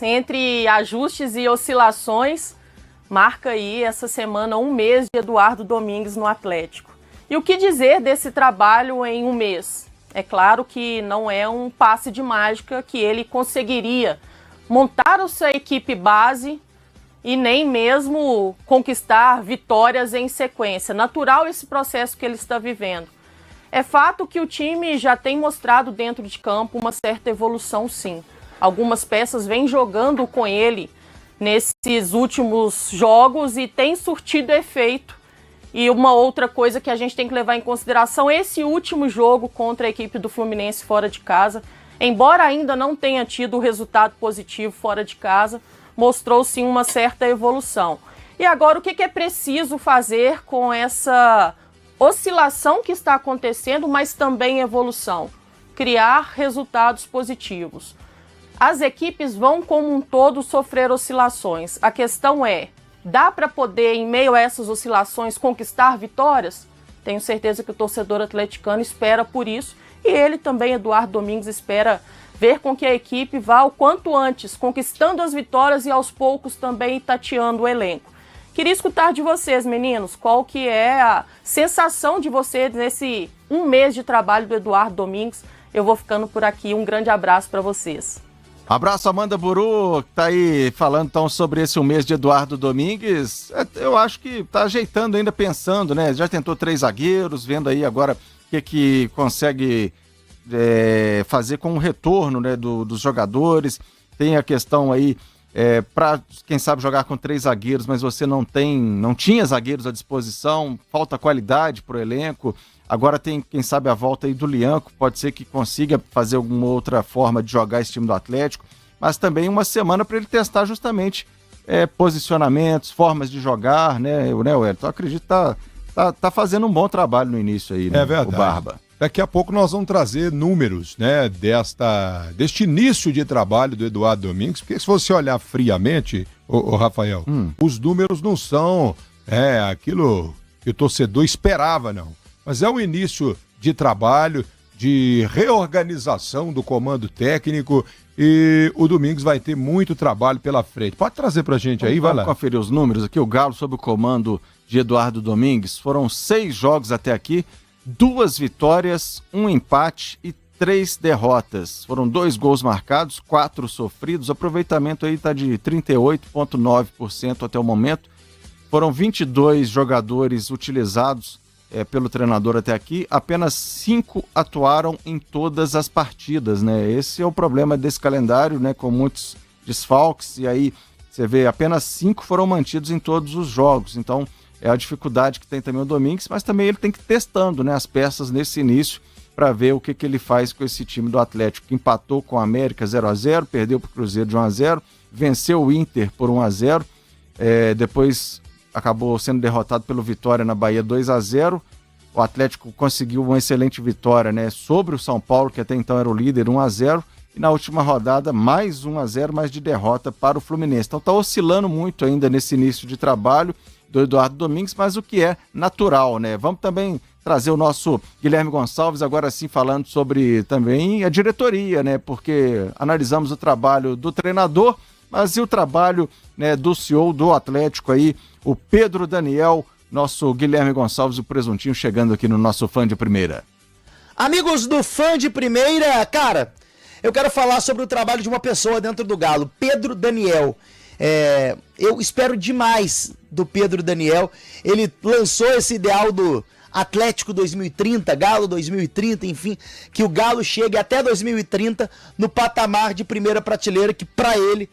Entre ajustes e oscilações, marca aí essa semana um mês de Eduardo Domingues no Atlético. E o que dizer desse trabalho em um mês? É claro que não é um passe de mágica que ele conseguiria montar a sua equipe base e nem mesmo conquistar vitórias em sequência. Natural esse processo que ele está vivendo. É fato que o time já tem mostrado dentro de campo uma certa evolução, sim. Algumas peças vêm jogando com ele nesses últimos jogos e tem surtido efeito. E uma outra coisa que a gente tem que levar em consideração, esse último jogo contra a equipe do Fluminense fora de casa, embora ainda não tenha tido o resultado positivo fora de casa, mostrou sim uma certa evolução. E agora o que é preciso fazer com essa oscilação que está acontecendo, mas também evolução? Criar resultados positivos. As equipes vão como um todo sofrer oscilações. A questão é, dá para poder, em meio a essas oscilações, conquistar vitórias? Tenho certeza que o torcedor atleticano espera por isso. E ele também, Eduardo Domingues, espera ver com que a equipe vá o quanto antes, conquistando as vitórias e aos poucos também tateando o elenco. Queria escutar de vocês, meninos, qual que é a sensação de vocês nesse um mês de trabalho do Eduardo Domingues. Eu vou ficando por aqui. Um grande abraço para vocês. Abraço, Amanda Buru, que tá aí falando então sobre esse um mês de Eduardo Domingues. Eu acho que tá ajeitando ainda, pensando, né? Já tentou 3 zagueiros, vendo aí agora o que consegue fazer com o retorno, né, dos jogadores. Tem a questão aí, para quem sabe jogar com 3 zagueiros, mas você não tinha zagueiros à disposição, falta qualidade pro elenco. Agora tem, quem sabe, a volta aí do Lianco, pode ser que consiga fazer alguma outra forma de jogar esse time do Atlético, mas também uma semana para ele testar justamente posicionamentos, formas de jogar, né, Wellington? Eu acredito que tá fazendo um bom trabalho no início aí, né, é verdade. O Barba. Daqui a pouco nós vamos trazer números, né, deste início de trabalho do Eduardo Domingues, porque se você olhar friamente, o Rafael, os números não são aquilo que o torcedor esperava, não. Mas é um início de trabalho, de reorganização do comando técnico e o Domingues vai ter muito trabalho pela frente. Pode trazer pra gente aí, vai lá. Vamos conferir os números aqui. O Galo, sob o comando de Eduardo Domingues, foram 6 jogos até aqui, 2 vitórias, 1 empate e 3 derrotas. Foram 2 gols marcados, 4 sofridos. O aproveitamento aí está de 38,9% até o momento. Foram 22 jogadores utilizados pelo treinador até aqui. Apenas 5 atuaram em todas as partidas, né? Esse é o problema desse calendário, né? Com muitos desfalques. E aí você vê, apenas 5 foram mantidos em todos os jogos. Então é a dificuldade que tem também o Domingues, mas também ele tem que ir testando, né, as peças nesse início para ver o que ele faz com esse time do Atlético, que empatou com o América 0-0, perdeu para o Cruzeiro de 1-0, venceu o Inter por 1-0, depois acabou sendo derrotado pelo Vitória na Bahia 2-0. O Atlético conseguiu uma excelente vitória, né, sobre o São Paulo, que até então era o líder, 1-0, e na última rodada mais 1-0, mas de derrota para o Fluminense. Então está oscilando muito ainda nesse início de trabalho do Eduardo Domingues, mas o que é natural, né? Vamos também trazer o nosso Guilherme Gonçalves, agora sim falando sobre também a diretoria, né? Porque analisamos o trabalho do treinador, mas e o trabalho, né, do CEO do Atlético aí, o Pedro Daniel, nosso Guilherme Gonçalves, o presuntinho, chegando aqui no nosso Fã de Primeira. Amigos do Fã de Primeira, cara, eu quero falar sobre o trabalho de uma pessoa dentro do Galo, Pedro Daniel. Eu espero demais do Pedro Daniel. Ele lançou esse ideal do Atlético 2030, Galo 2030, enfim, que o Galo chegue até 2030 no patamar de primeira prateleira, que para ele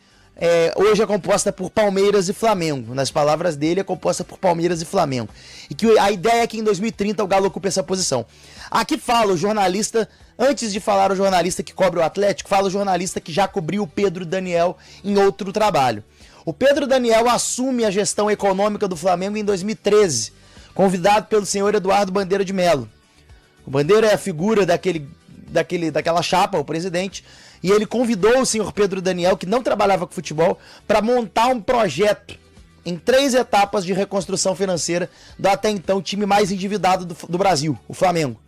hoje é composta por Palmeiras e Flamengo. Nas palavras dele, é composta por Palmeiras e Flamengo. E que a ideia é que em 2030 o Galo ocupe essa posição. Aqui fala o jornalista, antes de falar o jornalista que cobre o Atlético, fala o jornalista que já cobriu o Pedro Daniel em outro trabalho. O Pedro Daniel assume a gestão econômica do Flamengo em 2013, convidado pelo senhor Eduardo Bandeira de Melo. O Bandeira é a figura daquela chapa, o presidente, e ele convidou o senhor Pedro Daniel, que não trabalhava com futebol, para montar um projeto em 3 etapas de reconstrução financeira do até então time mais endividado do Brasil, o Flamengo.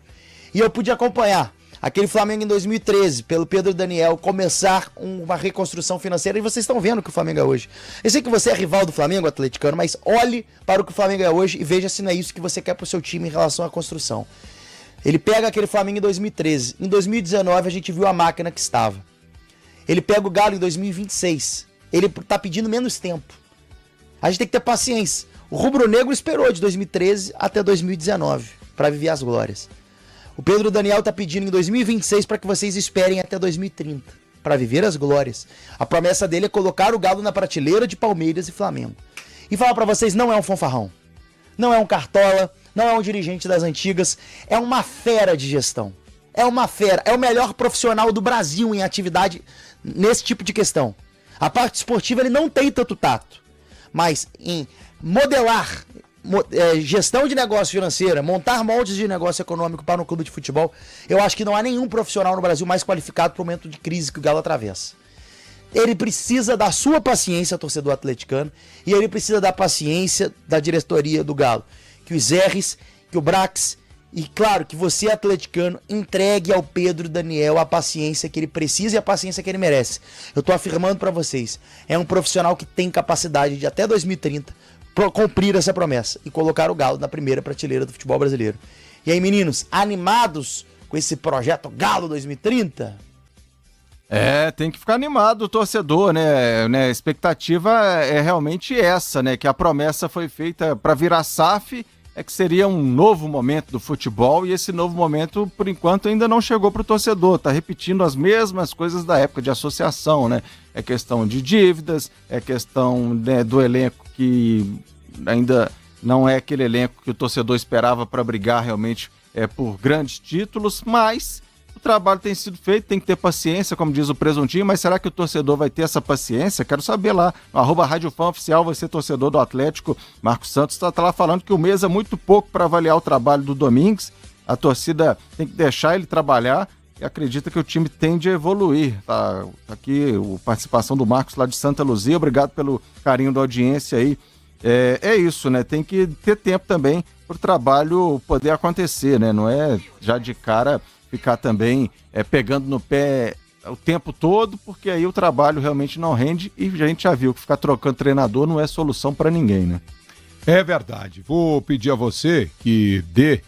E eu pude acompanhar. Aquele Flamengo em 2013, pelo Pedro Daniel, começar uma reconstrução financeira, e vocês estão vendo o que o Flamengo é hoje. Eu sei que você é rival do Flamengo, atleticano, mas olhe para o que o Flamengo é hoje e veja se não é isso que você quer para o seu time em relação à construção. Ele pega aquele Flamengo em 2013. Em 2019 a gente viu a máquina que estava. Ele pega o Galo em 2026. Ele tá pedindo menos tempo. A gente tem que ter paciência. O rubro-negro esperou de 2013 até 2019 para viver as glórias. O Pedro Daniel tá pedindo em 2026 para que vocês esperem até 2030 para viver as glórias. A promessa dele é colocar o Galo na prateleira de Palmeiras e Flamengo. E falar para vocês, não é um fanfarrão. Não é um cartola, não é um dirigente das antigas, é uma fera de gestão. É uma fera, é o melhor profissional do Brasil em atividade nesse tipo de questão. A parte esportiva ele não tem tanto tato, mas em modelar gestão de negócio financeira, montar moldes de negócio econômico para um clube de futebol, eu acho que não há nenhum profissional no Brasil mais qualificado para o momento de crise que o Galo atravessa. Ele precisa da sua paciência, torcedor atleticano, e ele precisa da paciência da diretoria do Galo. Que o Zerres, que o Brax, e claro, que você, atleticano, entregue ao Pedro Daniel a paciência que ele precisa e a paciência que ele merece. Eu tô afirmando para vocês, é um profissional que tem capacidade de até 2030 cumprir essa promessa e colocar o Galo na primeira prateleira do futebol brasileiro. E aí, meninos, animados com esse projeto Galo 2030? Tem que ficar animado o torcedor, né? A expectativa é realmente essa, né? Que a promessa foi feita para virar SAF, que seria um novo momento do futebol, e esse novo momento, por enquanto, ainda não chegou para o torcedor. Tá repetindo as mesmas coisas da época de associação, né? É questão de dívidas, é questão, né, do elenco que ainda não é aquele elenco que o torcedor esperava para brigar realmente por grandes títulos, mas o trabalho tem sido feito, tem que ter paciência, como diz o Presuntinho, mas será que o torcedor vai ter essa paciência? Quero saber lá, no @RadioFanOficial, você torcedor do Atlético, Marcos Santos está lá falando que o mês é muito pouco para avaliar o trabalho do Domingues, a torcida tem que deixar ele trabalhar e acredita que o time tende a evoluir. Tá aqui a participação do Marcos lá de Santa Luzia, obrigado pelo carinho da audiência aí. É isso, né? Tem que ter tempo também para o trabalho poder acontecer, né? Não é já de cara ficar também pegando no pé o tempo todo, porque aí o trabalho realmente não rende e a gente já viu que ficar trocando treinador não é solução para ninguém, né? É verdade. Vou pedir a você que dê